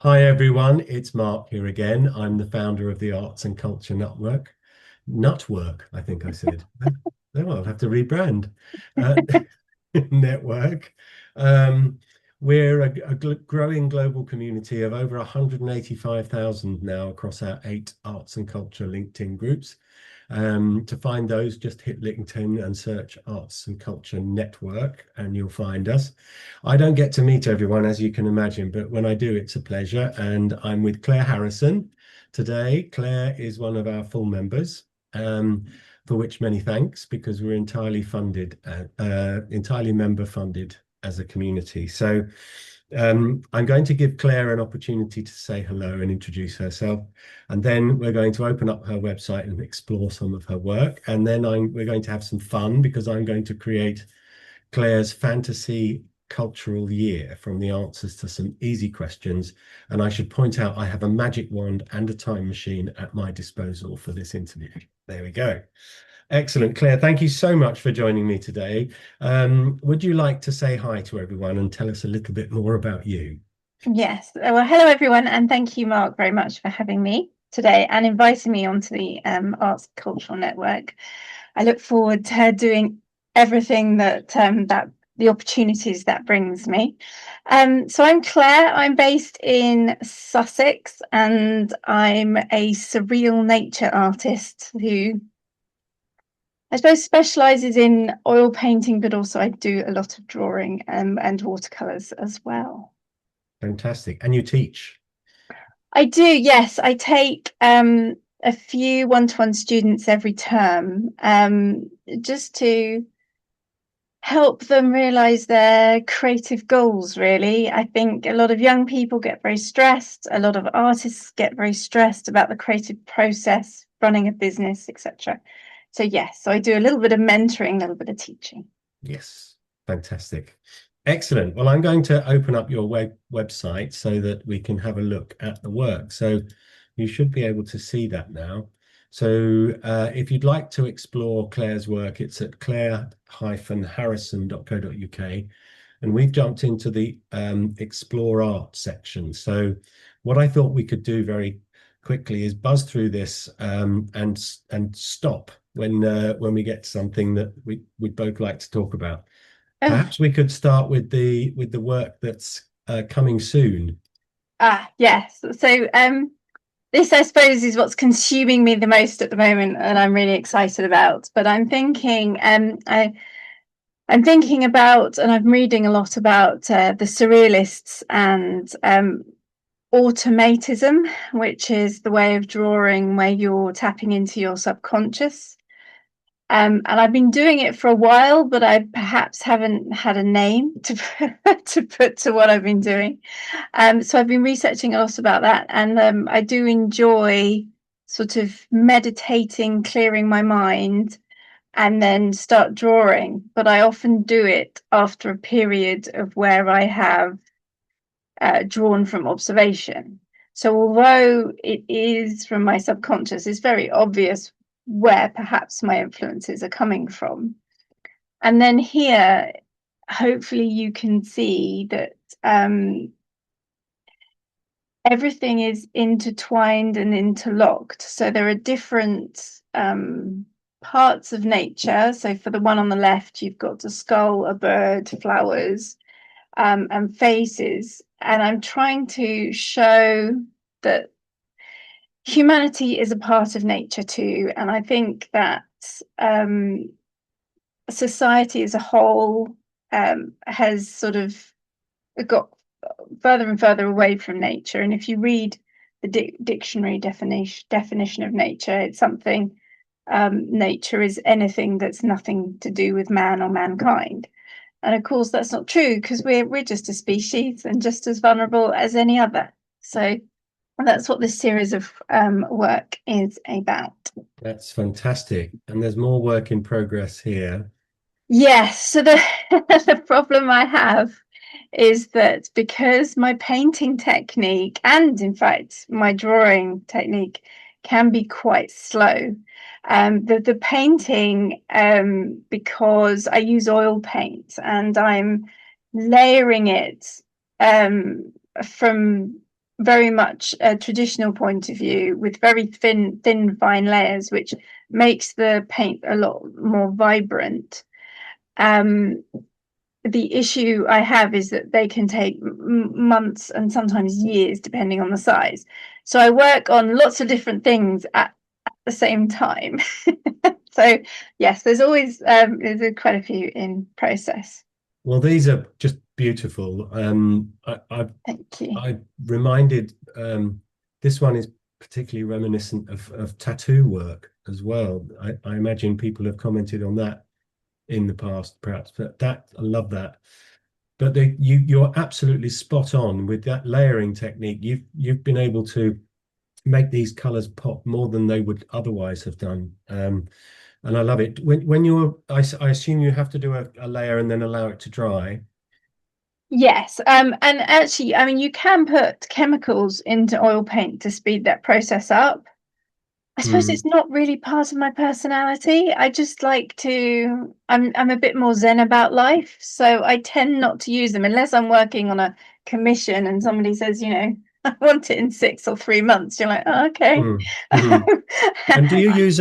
Hi everyone, it's Mark here again. I'm the founder of the Arts and Culture Network. Nutwork, I think I said. Oh, I'll have to rebrand. Uh, Network. Um, we're a growing global community of over 185,000 now across our 8 arts and culture LinkedIn groups. To find those, just hit LinkedIn and search Arts and Culture Network, and you'll find us. I don't get to meet everyone, as you can imagine, but when I do, it's a pleasure. And I'm with Claire Harrison today. Claire is one of our full members, for which many thanks, because we're entirely funded, entirely member funded as a community. So I'm going to give Claire an opportunity to say hello and introduce herself. And then we're going to open up her website and explore some of her work. And then we're going to have some fun because I'm going to create Claire's fantasy cultural year from the answers to some easy questions. And I should point out I have a magic wand and a time machine at my disposal for this interview. There we go. Excellent. Claire, thank you so much for joining me today. Would you like to say hi to everyone and tell us a little bit more about you? Yes. Well, hello everyone, and thank you, Mark, very much for having me today and inviting me onto the Arts and Cultural Network. I look forward to doing everything that the opportunities that brings me. So I'm Claire. I'm based in Sussex, and I'm a surreal nature artist who I suppose specialises in oil painting, but also I do a lot of drawing and watercolours as well. Fantastic. And you teach? I do, yes. I take a few one-to-one students every term, just to help them realize their creative goals, really. I think a lot of young people get very stressed, a lot of artists get very stressed about the creative process, running a business, etc. So yes, so I do a little bit of mentoring, a little bit of teaching. Yes. Fantastic. Excellent. Well, I'm going to open up your website so that we can have a look at the work. So you should be able to see that now. So if you'd like to explore Claire's work, it's at claire-harrison.co.uk. And we've jumped into the Explore Art section. So what I thought we could do very quickly is buzz through this and stop when we get to something that we'd both like to talk about. Oh, Perhaps we could start with the work that's coming soon. yes. So this, I suppose, is what's consuming me the most at the moment, and I'm really excited about. But I'm thinking about, and I'm reading a lot about the Surrealists and automatism, which is the way of drawing where you're tapping into your subconscious. And I've been doing it for a while, but I perhaps haven't had a name to to put to what I've been doing. So I've been researching a lot about that, and I do enjoy sort of meditating, clearing my mind, and then start drawing. But I often do it after a period of where I have drawn from observation. So although it is from my subconscious, it's very obvious where perhaps my influences are coming from. And then here, hopefully, you can see that everything is intertwined and interlocked. So there are different parts of nature. So for the one on the left, you've got a skull, a bird, flowers, and faces. And I'm trying to show that humanity is a part of nature too. And I think that society as a whole has sort of got further and further away from nature. And if you read the dictionary definition of nature, it's something nature is anything that's nothing to do with man or mankind. And of course, that's not true because we're just a species and just as vulnerable as any other. So that's what this series of work is about. That's fantastic. And there's more work in progress here. Yes. So the the problem I have is that because my painting technique and in fact my drawing technique can be quite slow. The painting, because I use oil paint and I'm layering it from very much a traditional point of view with very thin, fine layers, which makes the paint a lot more vibrant. Um, the issue I have is that they can take months and sometimes years, depending on the size. So I work on lots of different things at the same time. So yes, there's quite a few in process. Well, these are just beautiful. Thank you. I reminded this one is particularly reminiscent of tattoo work as well. I imagine people have commented on that in the past, perhaps, but that I love that. But you're absolutely spot on with that layering technique. You've been able to make these colors pop more than they would otherwise have done. And I love it. I assume you have to do a layer and then allow it to dry. Yes, and actually, I mean, you can put chemicals into oil paint to speed that process up. I suppose Mm, it's not really part of my personality. I just like to, I'm a bit more zen about life, so I tend not to use them unless I'm working on a commission and somebody says, I want it in 6 or 3 months. You're like, oh, okay. mm, mm. And do you use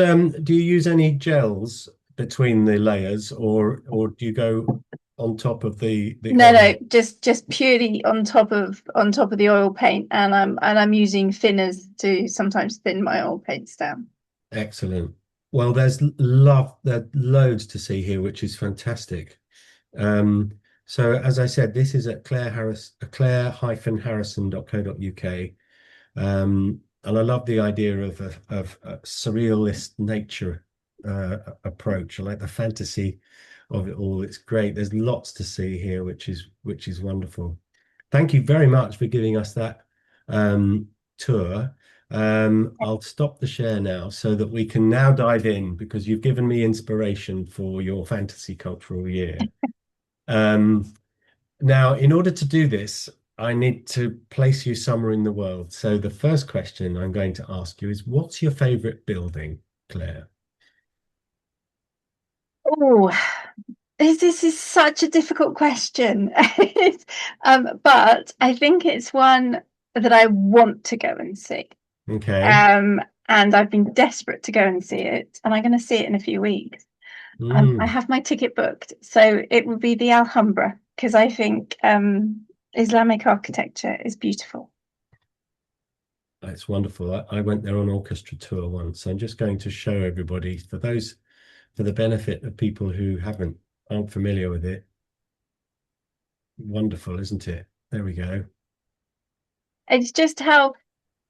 any gels between the layers, or do you go on top of the No, oil? no, just purely on top of the oil paint, and I'm using thinners to sometimes thin my oil paints down. Excellent. Well, there's loads to see here, which is fantastic. Um, so as I said, this is at claire-harrison.co.uk. And I love the idea of a surrealist nature approach. I like the fantasy of it all. It's great. There's lots to see here, which is wonderful. Thank you very much for giving us that tour. I'll stop the share now so that we can now dive in because you've given me inspiration for your fantasy cultural year. Um, Now, in order to do this, I need to place you somewhere in the world. So the first question I'm going to ask you is, what's your favorite building, Claire? Oh, this is such a difficult question. But I think it's one that I want to go and see. Okay. Um, and I've been desperate to go and see it, and I'm going to see it in a few weeks. I Mm, have my ticket booked, so it will be the Alhambra because I think Islamic architecture is beautiful. that's wonderful. I went there on orchestra tour once. I'm just going to show everybody for the benefit of people who aren't familiar with it. Wonderful, isn't it? There we go. It's just how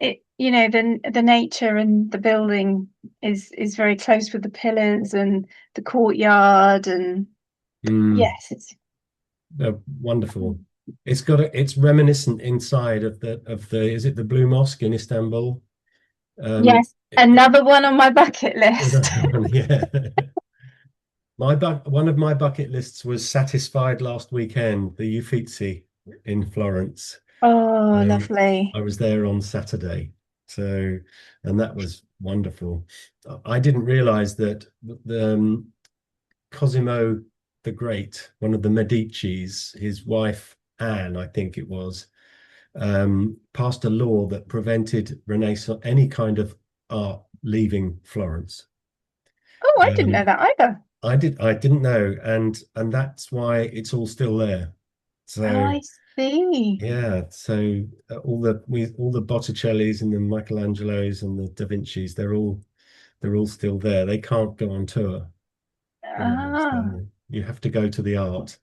the nature and the building is very close with the pillars and the courtyard, and Mm, yes, it's wonderful. It's reminiscent inside of the is it the Blue Mosque in Istanbul? Um, yes, it, another one on my bucket list. Another one, yeah. One of my bucket lists was satisfied last weekend, the Uffizi in Florence. Oh, Um, lovely. I was there on Saturday, so and that was wonderful. I didn't realize that Cosimo the Great, one of the Medicis, his wife Anne, I think it was, passed a law that prevented Renaissance any kind of art leaving Florence. Oh, I didn't know Um, that either. I didn't know, and that's why it's all still there. Oh, So I see. yeah, so all the Botticellis and the Michelangelos and the Da Vincis, they're all still there. They can't go on tour. Ah. So you have to go to the art.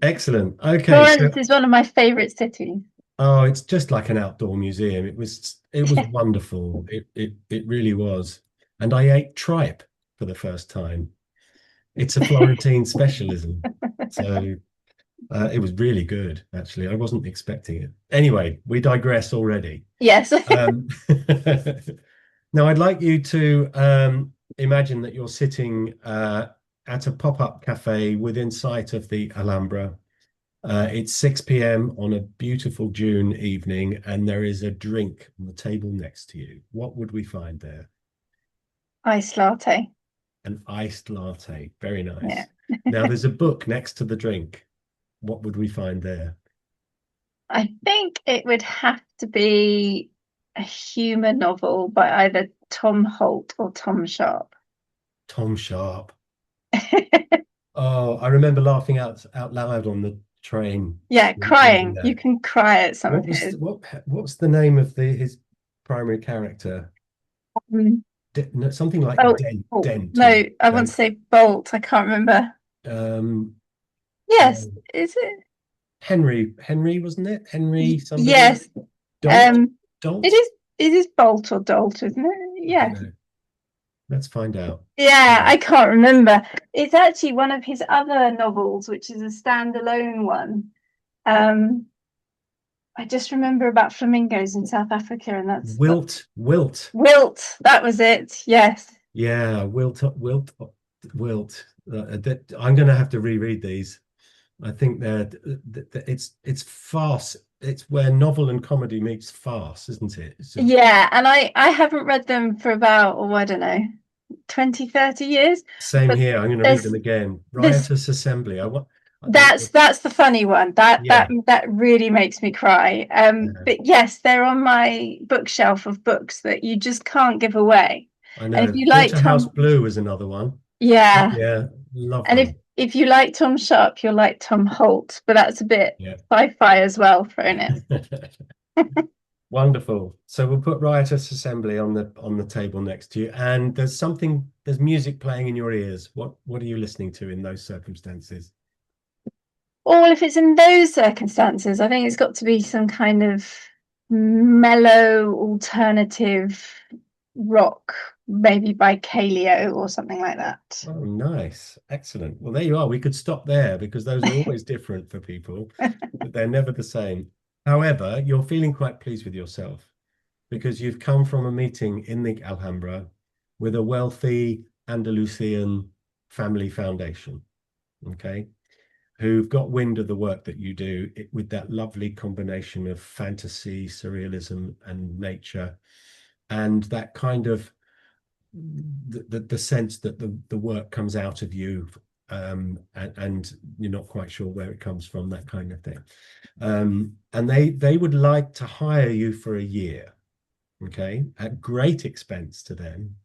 Excellent. Okay, Florence so is one of my favorite cities. oh, it's just like an outdoor museum. It was wonderful. It really was. And I ate tripe for the first time. It's a Florentine specialism. So it was really good, actually. I wasn't expecting it. Anyway, we digress already. Yes. Um, now, I'd like you to imagine that you're sitting at a pop-up cafe within sight of the Alhambra. It's 6 p.m. on a beautiful June evening, and there is a drink on the table next to you. What would we find there? Ice latte. An iced latte. Very Yeah. nice. Now, there's a book next to the drink. What would we find there? I think it would have to be a humour novel by either Tom Holt or Tom Sharp. Tom Sharp. Oh, I remember laughing out loud on the train Yeah, reading crying. You that. can cry at some of What was his. the, what's the name of his primary character? Um, No, something like oh, Dent or no, I want to Don't. say Bolt. I can't remember. Um, Yes, oh, is it? Henry, wasn't it? Henry somebody? Yes. Dolt? Um, it Dolt? is. It is Bolt or Dolt, isn't it? I don't Yeah. know. Let's find out. Yeah, Yeah. I can't remember. It's actually one of his other novels, which is a standalone one. Um, I just remember about flamingos in South Africa, and that's Wilt. Wilt. That was it. Yes. Yeah, Wilt. I'm going to have to reread these. I think it's farce. It's where novel and comedy meets farce, isn't it? Yeah, and I haven't read them for about, oh, I don't know, 20, 30 years. Same But here. I'm going to read there's them again. this Riotous Assembly. I want. that's the funny one. Yeah, That really makes me cry. yeah. But yes, they're on my bookshelf of books that you just can't give away. I And if know. you like Porterhouse Tom, Blue is another one. yeah, Yeah, love and them. if you like Tom Sharp, you'll like Tom Holt, but that's a bit Yeah. sci-fi as well thrown in. Wonderful. So we'll put Riotous Assembly on the table next to you. And there's music playing in your ears. What are you listening to in those circumstances? Or if it's in those circumstances, I think it's got to be some kind of mellow alternative rock, maybe by Kaleo or something like that. Oh, nice. Excellent. Well, there you are. We could stop there because those are always different for people, but they're never the same. However, you're feeling quite pleased with yourself because you've come from a meeting in the Alhambra with a wealthy Andalusian family foundation, okay, who've got wind of the work that you do with that lovely combination of fantasy, surrealism, and nature, and that kind of the sense that the work comes out of you, and you're not quite sure where it comes from, that kind of thing. And they would like to hire you for a year, okay, at great expense to them,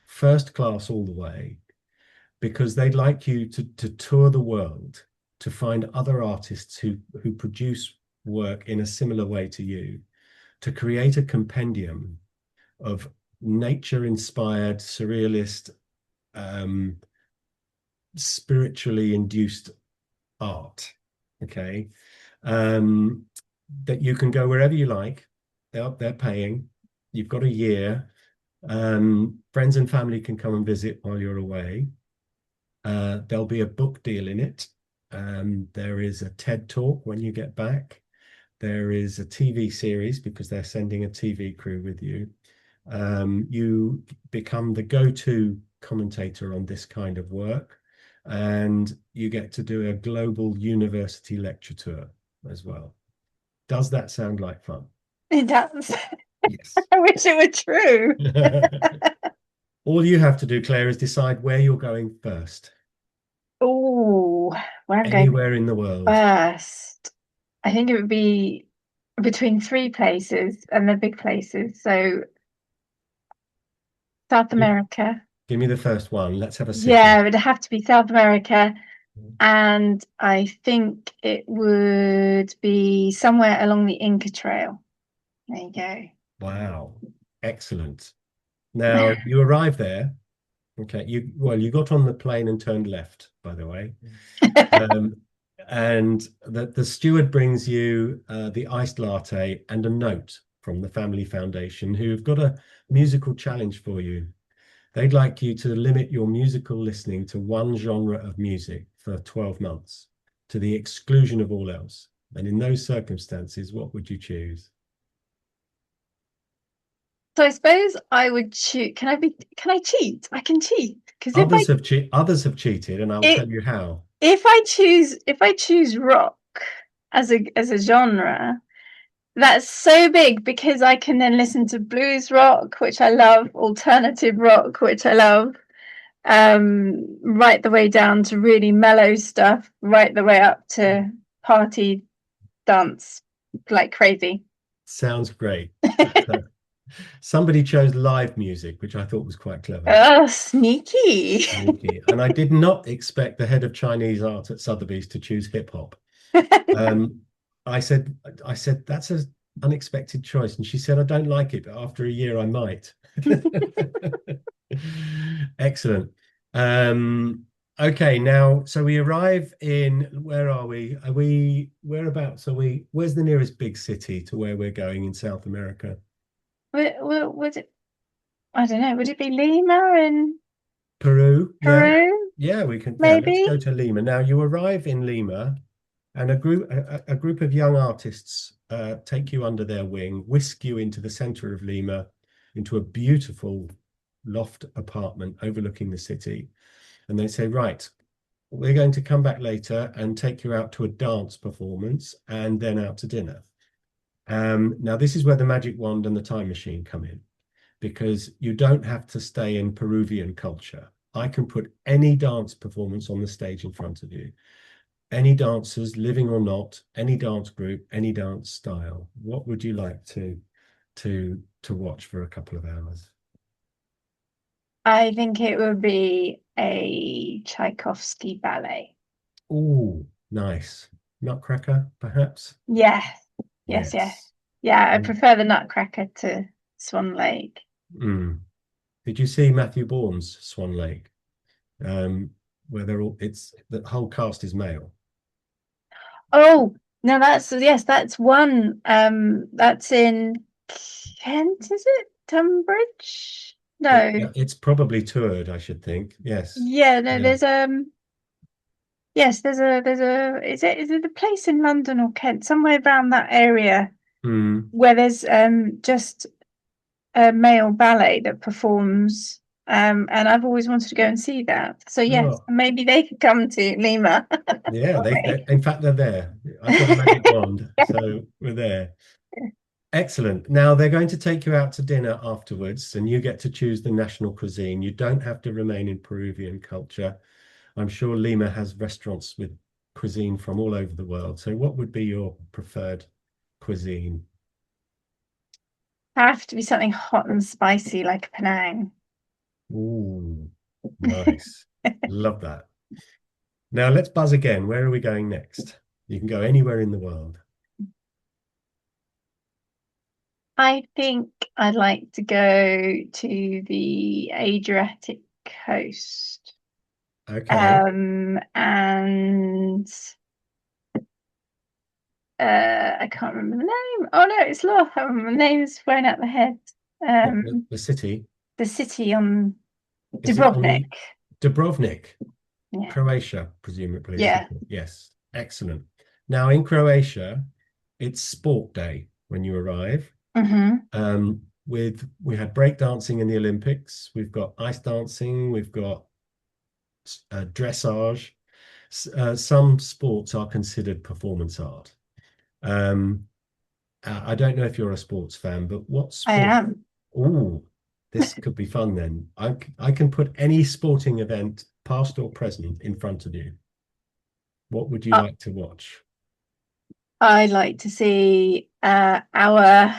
first class all the way, because they'd like you to tour the world to find other artists who produce work in a similar way to you, to create a compendium of nature inspired, surrealist, um, spiritually induced art. Okay. Um, that you can go wherever you like. They're paying. You've got a year. Friends and family can come and visit while you're away. There'll be a book deal in it. There is a TED talk when you get back. There is a TV series because they're sending a TV crew with you. You become the go-to commentator on this kind of work, and you get to do a global university lecture tour as well. Does that sound like fun? It does. Yes. I wish it were true. All you have to do, Claire, is decide where you're going first. Oh, where I'm going Anywhere in the world. first. I think it would be between three places and the big places. So South Give, America. give me the first one. Let's have a city. Yeah, it would have to be South America. And I think it would be somewhere along the Inca Trail. There you Wow. Excellent. Now you arrive there. Okay. You got on the plane and turned left, by the way. go. Um, and the steward brings you the iced latte and a note from the Family Foundation, who've got a musical challenge for you. They'd like you to limit your musical listening to one genre of music for 12 months, to the exclusion of all else. And in those circumstances, what would you choose? So I suppose I would choose. Can I cheat? I can cheat. Because Others have cheated, and I'll it tell you how. if I choose rock as a genre, that's so big because I can then listen to blues rock, which I love, alternative rock, which I love, right the way down to really mellow stuff, right the way up to party dance. like crazy. Sounds great. So somebody chose live music, which I thought was quite clever. Oh, sneaky. Sneaky. And I did not expect the head of Chinese art at Sotheby's to choose hip hop. Um, I said, I said that's an unexpected choice, and she said, I don't like it, but after a year, I might. Excellent. Okay, now, so we arrive in, where are we? Are we, whereabouts are we? Where's the nearest big city to where we're going in South America? Would it, I don't know, would it be Lima in Peru? Yeah. Peru, Yeah, we can. Yeah, let's go maybe? to Lima. Now, you arrive in Lima, and a group of young artists take you under their wing, whisk you into the center of Lima, into a beautiful loft apartment overlooking the city. And they say, right, we're going to come back later and take you out to a dance performance and then out to dinner. Now, this is where the magic wand and the time machine come in, because you don't have to stay in Peruvian culture. I can put any dance performance on the stage in front of you, any dancers, living or not, any dance group, any dance style. What would you like to watch for a couple of hours? I think it would be a Tchaikovsky ballet. Oh, nice. Nutcracker, perhaps? Yes, yes, yes. Yes. Yeah, I Mm. prefer the Nutcracker to Swan Lake. Mm. Did you see Matthew Bourne's Swan Lake? Um, where they're all, it's the whole cast is male. Oh, no, that's yes, that's one. That's in Kent, is it? Tunbridge? No. Yeah, it's probably toured, I should think. Yes. Yeah, no, Yeah. there's yes, there's a is it a place in London or Kent, somewhere around that area Mm. where there's just a male ballet that performs. And I've always wanted to go and see that. So yes, Oh, maybe they could come to Lima yeah. for They, me. in fact, they're there. I've got a magic wand, so we're there. Excellent. Now they're going to take you out to dinner afterwards, and you get to choose the national cuisine. You don't have to remain in Peruvian culture. I'm sure Lima has restaurants with cuisine from all over the world. So, what would be your preferred cuisine? Have to be something hot and spicy like a Penang. Ooh, nice. Love that. Now let's buzz again. Where are we going next? You can go anywhere in the world. I think I'd like to go to the Adriatic Coast. Okay. And I can't remember the name. Oh no, it's lost. My name's thrown out the head. What, the city? The city on Is it on Dubrovnik. the Dubrovnik, Yeah, Croatia, presumably, isn't yeah. it? Yes. Excellent. Now in Croatia, it's sport day when you arrive. Hmm. We had breakdancing in the Olympics. We've got ice dancing. We've got dressage. Some sports are considered performance art. Um, I don't know if you're a sports fan, but what I sport? am. Oh, this could be fun then. I can put any sporting event, past or present, in front of you. What would you I, like to watch? I like to see our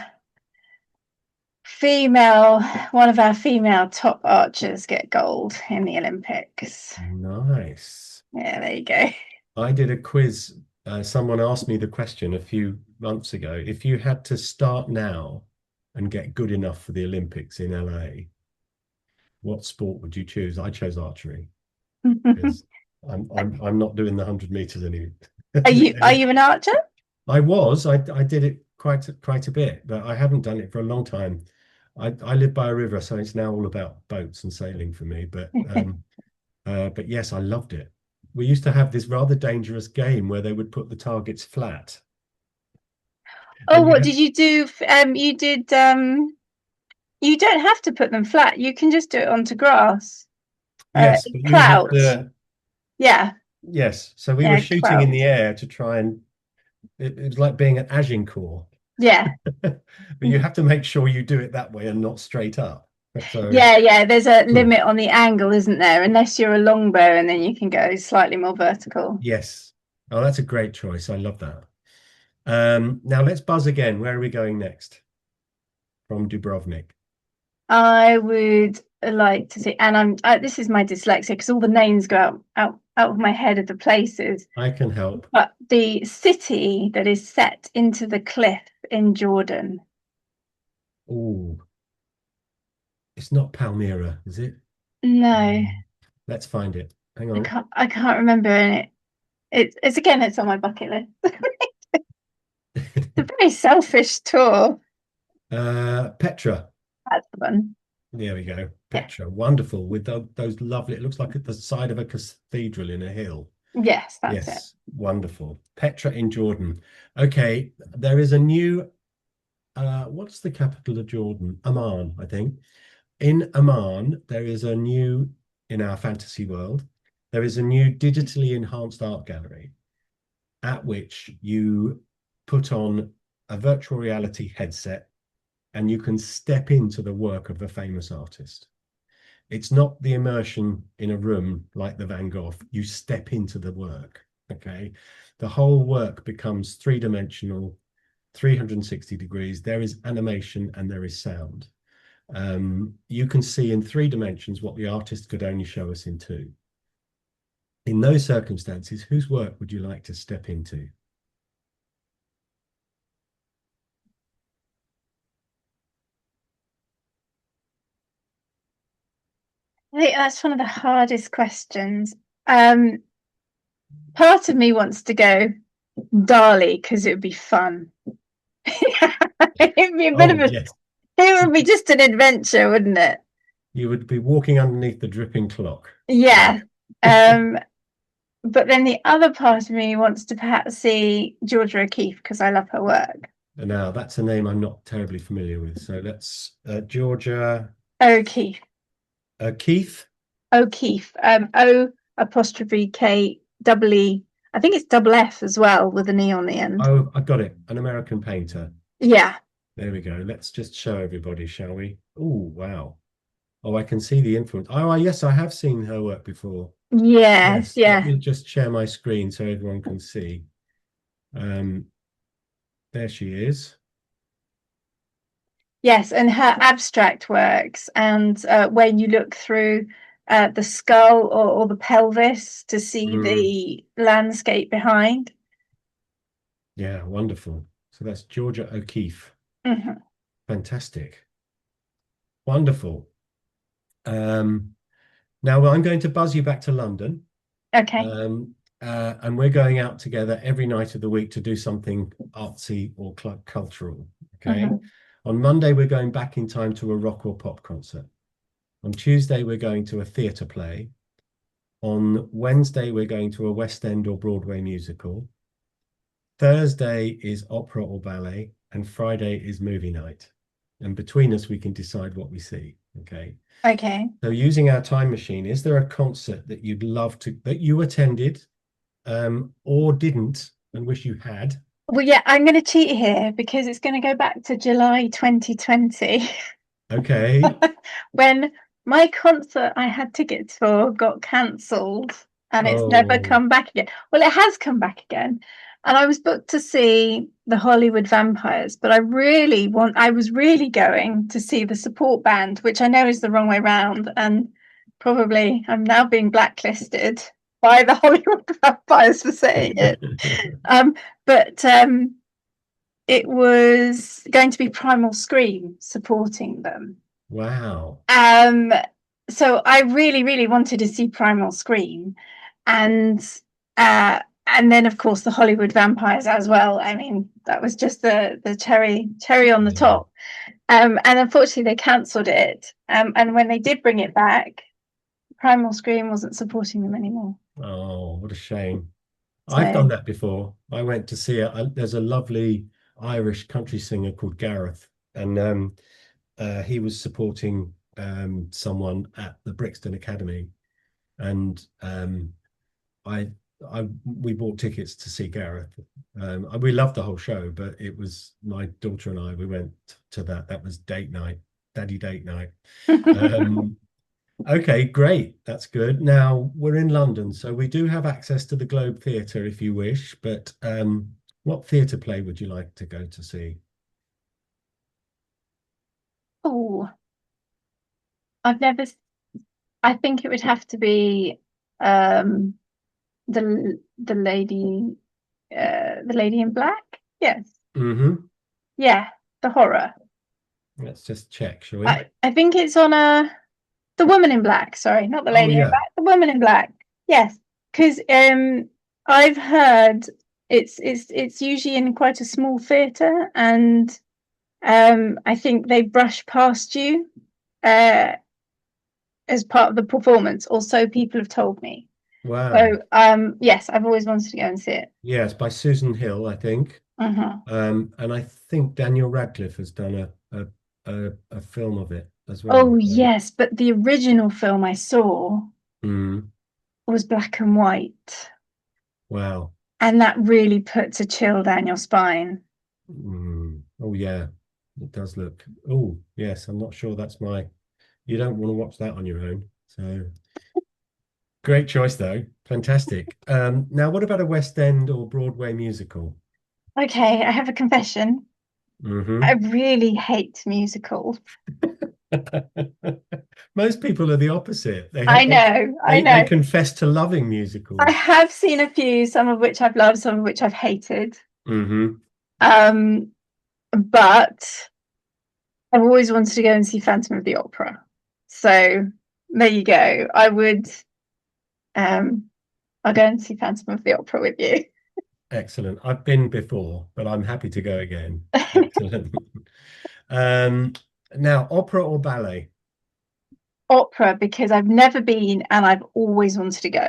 female, one of our female top archers get gold in the Olympics. Nice. Yeah, there you go. I did a quiz. Someone asked me the question a few months ago. If you had to start now and get good enough for the Olympics in LA, what sport would you choose? I chose archery because I'm not doing the 100 meters any. Are you an archer? I did it quite a bit, but I haven't done it for a long time. I live by a river, so it's now all about boats and sailing for me. But yes, I loved it. We used to have this rather dangerous game where they would put the targets flat, Oh, and you what had did you do? You did you don't have to put them flat. You can just do it onto grass. yes, but you would have Clout. to Yeah. yes. So we were Yeah, shooting in clout. the air to try and it was like being at Agincourt, Yeah. but you have to make sure you do it that way and not straight up. So Yeah, yeah. There's a hmm, limit on the angle, isn't there? Unless you're a longbow and then you can go slightly more vertical. yes, oh, that's a great choice. I love that. Now let's buzz again. Where are we going next? From Dubrovnik. I would like to see, and this is my dyslexia because all the names go out of my head of the places. I can help. But the city that is set into the cliff in Jordan. Oh, it's not Palmyra, is it? No, Mm. Let's find it. Hang on. I can't remember it. It's again, it's on my bucket list. It's a very selfish tour. Petra. That's the one. There we go. Yeah. Petra. Wonderful. With those lovely, it looks like at the side of a cathedral in a hill. Yes, that's it. Yes, wonderful. Petra in Jordan. Okay, there is a new, what's the capital of Jordan? Amman, I think. In Amman, there is a new, in our fantasy world, there is a new digitally enhanced art gallery at which you put on a virtual reality headset and you can step into the work of a famous artist. It's not the immersion in a room like the Van Gogh. You step into the work, okay? The whole work becomes three-dimensional, 360 degrees. There is animation and there is sound. You can see in 3 dimensions what the artist could only show us in 2. In those circumstances, whose work would you like to step into? I think that's one of the hardest questions. Um, Part of me wants to go Dali because it would be fun. It'd be a bit Oh, of a, yes. it would be just an adventure, wouldn't it? You would be walking underneath the dripping clock. Yeah. Yeah. Um, but then the other part of me wants to perhaps see Georgia O'Keeffe because I love her work. Now, that's a name I'm not terribly familiar with. So let's, Georgia O'Keeffe. Keith. O'Keeffe. O apostrophe K double E. I think it's double F as well with an E on the end. Oh, I got it. An American painter. Yeah. There we go. Let's just show everybody, shall we? Oh, wow. Oh, I can see the influence. Oh, yes, I have seen her work before. Yes. Yes, let Yeah. me just share my screen so everyone can see. Um, there she is. Yes, and her abstract works, and when you look through the skull or the pelvis to see Mm, the landscape behind. yeah, wonderful. So that's Georgia O'Keeffe. Mhm. Fantastic. Wonderful. Um, Now I'm going to buzz you back to London. Okay. And we're going out together every night of the week to do something artsy or cultural. Okay. Mhm. On Monday, we're going back in time to a rock or pop concert. On Tuesday, we're going to a theatre play. On Wednesday, we're going to a West End or Broadway musical. Thursday is opera or ballet, and Friday is movie night. And between us, we can decide what we see. Okay. Okay. So using our time machine, is there a concert that you'd love to, that you attended or didn't and wish you had? Well, yeah, I'm going to cheat here because it's going to go back to July 2020 Okay. when my concert I had tickets for got cancelled and it's never Oh, come back again. Well, it has come back again. And I was booked to see the Hollywood Vampires, but I was really going to see the support band, which I know is the wrong way round. And probably I'm now being blacklisted by the Hollywood Vampires for saying it. Um, but it was going to be Primal Scream supporting them. wow. Um, so I really, really wanted to see Primal Scream, and and then of course the Hollywood Vampires as well. I mean, that was just the cherry on the Yeah. top. And unfortunately they cancelled it. And when they did bring it back, Primal Scream wasn't supporting them anymore. Oh, what a shame. I've So done that before. I went to see there's a lovely Irish country singer called Gareth, and he was supporting someone at the Brixton Academy, and I, we bought tickets to see Gareth. We loved the whole show, but it was my daughter and I. We went to that. That was date night, daddy date night. Um, okay, great. That's good. Now we're in London, so we do have access to the Globe Theatre if you wish, but What theatre play would you like to go to see? Oh, I've never. I think it would have to be um, the lady in black. Yes, Mm-hmm. yeah, the horror. Let's just check, shall we? I think it's on a the woman in black. Sorry, not the Oh lady in yeah. black. The woman in black. Yes, because I've heard it's usually in quite a small theatre, and I think they brush past you uh, as part of the performance, or so people have told me. Wow. So yes, I've always wanted to go and see it. Yeah, it's by Susan Hill, I think. Uh-huh. And I think Daniel Radcliffe has done a film of it as well. Oh So, yes, but the original film I saw mm, was black and white, wow. and that really puts a chill down your spine. Oh yeah, it does look. Oh yes, I'm not sure that's my. You don't want to watch that on your own. So great choice though. Fantastic. Now what about a West End or Broadway musical? Okay, I have a confession. I Hmm. really hate musicals. Most people are the opposite. They I have know, I they know. confess to loving I musicals. have seen a few, some of which I've loved, some of which I've hated. Hmm. Um, but I've always wanted to go and see Phantom of the Opera. So there you go. Um, I'll go and see Phantom of the Opera with you. Excellent. I've been before, but I'm happy to go again. Excellent. Um, Now, opera or ballet? Opera because I've never been and I've always wanted to go.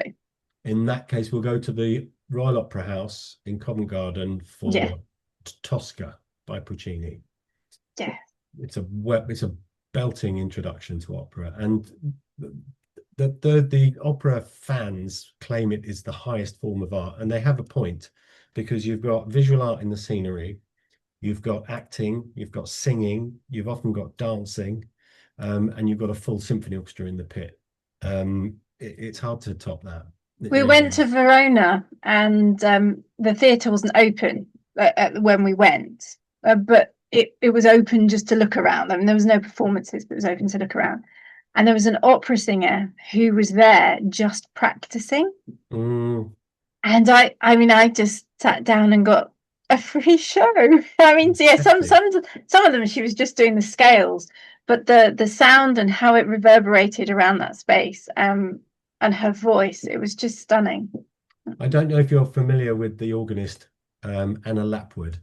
In that case, we'll go to the Royal Opera House in Covent Garden Yeah, for Tosca by Puccini. yeah. It's a belting introduction to opera, and the opera fans claim it is the highest form of art, and they have a point because you've got visual art in the scenery, you've got acting, you've got singing, you've often got dancing, and you've got a full symphony orchestra in the pit. It's hard to top that. It We really went to is. Verona and the theatre wasn't open when we went, but it was open just to look around. I mean, there was no performances, but it was open to look around. And there was an opera singer who was there just practicing. Mm, And I mean, I just sat down and got a free show. I mean, yeah, fantastic. some of them she was just doing the scales, but the sound and how it reverberated around that space, and her voice, it was just stunning. I don't know if you're familiar with the organist, Anna Lapwood,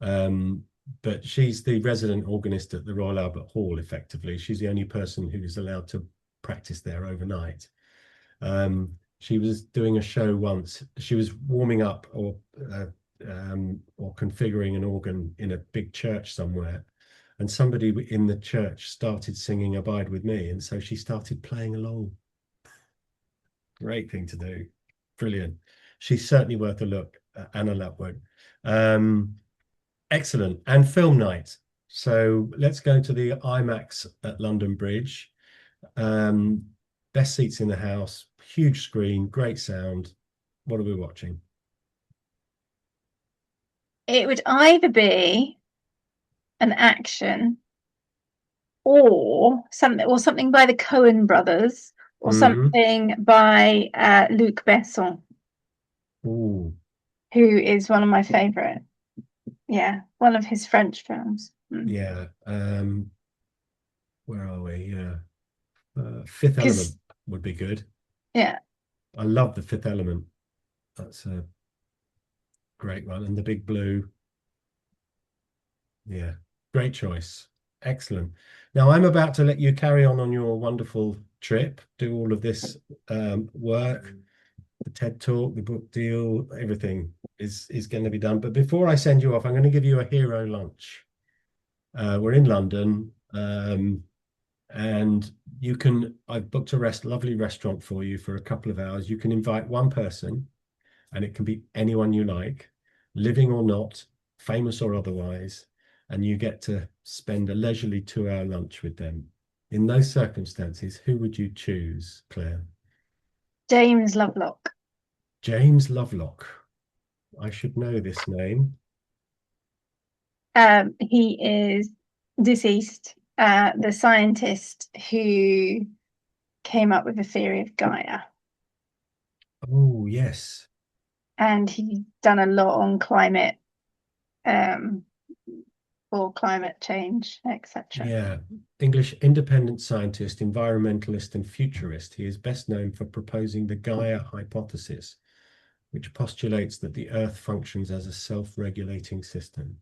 um, but she's the resident organist at the Royal Albert Hall, effectively. She's the only person who is allowed to practice there overnight. She was doing a show once. She was warming up or configuring an organ in a big church somewhere, and somebody in the church started singing "Abide with Me," and so she started playing along. Great thing to do. Brilliant. She's certainly worth a look, Anna Lapwood. Um, Excellent. And film night. So let's go to the IMAX at London Bridge. Um, Best seats in the house, huge screen, great sound. What are we watching? It would either be an action or something by the Coen brothers or Hmm. something by Luc Besson, Ooh, who is one of my favorite. Yeah, one of his French films. yeah. Where are we? Yeah. Fifth Element Because would be good. yeah, I love the Fifth Element. That's a great one. And the Big Blue. Yeah, great choice. Excellent. Now I'm about to let you carry on your wonderful trip, do all of this work, the TED Talk, the book deal, everything is going to be done. But before I send you off, I'm going to give you a hero lunch. We're in London, and I've booked a lovely restaurant for you for a couple of hours. You can invite one person, and it can be anyone you like, living or not, famous or otherwise, and you get to spend a leisurely 2 hour lunch with them. In those circumstances, who would you choose, Claire? James Lovelock. James Lovelock. I should know this name. He is deceased, the scientist who came up with the theory of Gaia. Oh, yes. And he's done a lot on climate, um, or climate change, etc. Yeah. English independent scientist, environmentalist, and futurist. He is best known for proposing the Gaia hypothesis, which postulates that the Earth functions as a self-regulating system.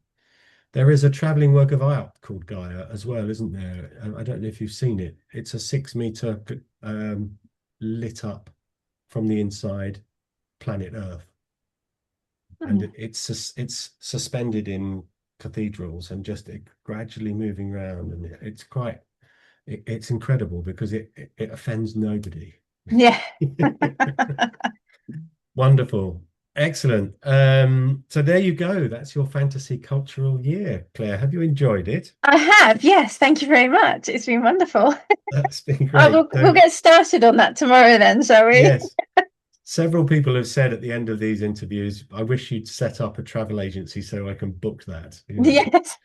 There is a traveling work of art called Gaia as well, isn't there? I don't know if you've seen it. It's a 6 meter lit up from the inside planet Earth, and Mm. it's suspended in cathedrals and just gradually moving around, and it's quite it's incredible because it offends nobody. Yeah. Wonderful. Excellent. So there you go. That's your fantasy cultural year, Claire. Have you enjoyed it? I have, yes. Thank you very much. It's been wonderful. That's been I great. will we'll So, get started on that tomorrow then, shall we? yes, several people have said at the end of these interviews, I wish you'd set up a travel agency so I can book that, you know. Yes.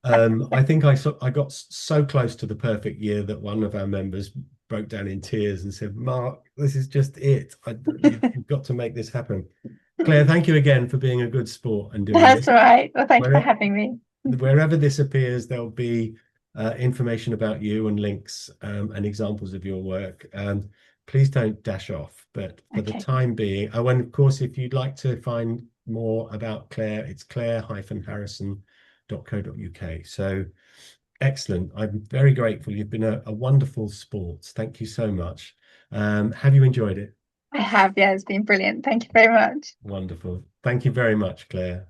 I think I got so close to the perfect year that one of our members broke down in tears and said, Mark, this is just it. You've got to make this happen. Claire, thank you again for being a good sport and doing That's this. all right. Well, thank you for Where, having me. Wherever this appears, there'll be information about you and links and examples of your work. Please don't dash off. But for the Okay. time being, oh, and of course, if you'd like to find more about Claire, it's claire-harrison.co.uk. So excellent. I'm very grateful. You've been a wonderful sport. Thank you so much. Have you enjoyed it? I have, yeah, it's been brilliant. Thank you very much. Wonderful. Thank you very much, Claire.